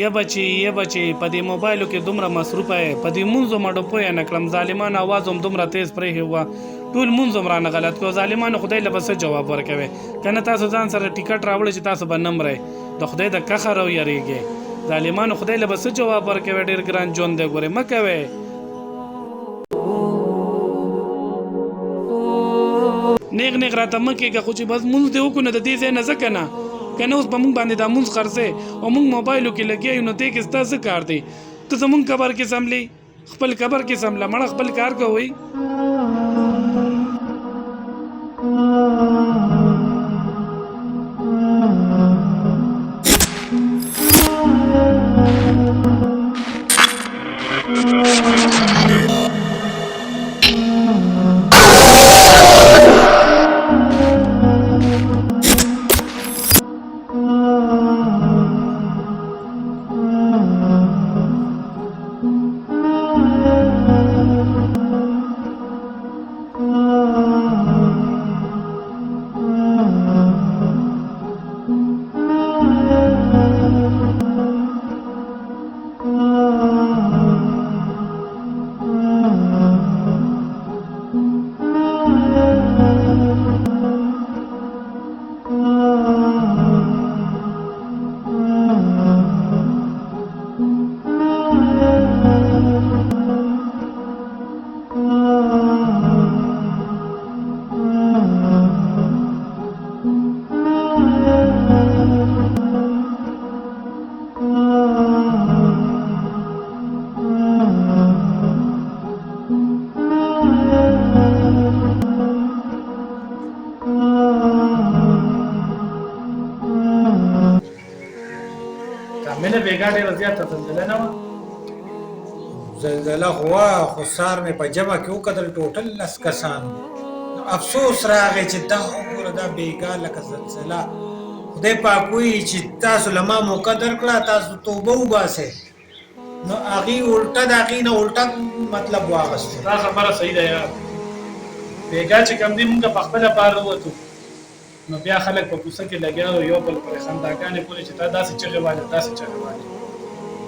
یا بچي په دې موبایلو کې دومره مصروفه یې په دې مونځو مډو پوی نه کړم ظالمان आवाज هم دومره تیز پرې هوا ټول مونځ هم رانه غلط کو ظالمانو خدای له بس جواب ورکوي کنه تاسو ځان سره ټیکټ راوړی چې تاسو به نمبر د خدای د کخر او یریږي ظالمانو خدای له بس جواب ورکوي ډیر ګران جون دی ګوره مکوي نیغ نیغ راته مکیږه خو چې بس مونځ دی وکړو نه د دې ځای نه ځکه نه کنه اوس به مونږ باندې دا مونځ خرڅې او مونږ موبایلو کې لګیا یو نو دې کې ستا څه کار دی ته زمونږ قبر کې سملی خپل قبر کې سمله مړه خپل کار کوئ مینه بیګا ډېره زیاته زلزله نه وه زلزله خو وه خو سهار مې په جمع کې وکتل ټوټل 10 کسان افسوس راغی چې دا وګوره دا بیګا لکه زلزله خدای پاک وایي چې تاسو له ما موقع درکړه تاسو توبه وباسئ نو هغې الټه د هغې نه الټه مطلب واخیستو دا خبره صحیح ده یار بیګا چې کوم دی مونږ په خپله بار ووتو نو بیا خلک په کوڅه کې لګیا او یو بل پرې خنداګانې پورې چې تا داسې چغې والې داسې چغې والې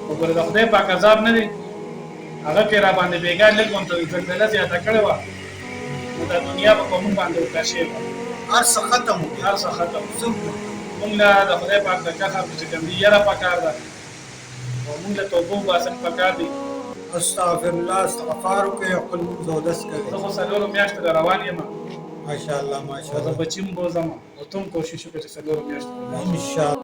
وګوره د خدای پاک عذاب نه دی هغه کې را باندې بیګا لږ غونته زلزله زیاته کړې وه نو دا دنیا به په مونږ باندې وکړه شوې وه هر څه ختم وکړي هر څه ختم مونږ له د خدای پاک د کخر چې کوم دی یره پکار ده او مونږ له توبه وباسل پکار دي استغفر الله استغفار وکړئ او خپل لمونځ اودس کوئ زه خو څلورو میاشتو له روان یم ماشاءالله زه بچیم بوزم او ته هم کوشش وکړه چې څلورو میاشتو انشاءالله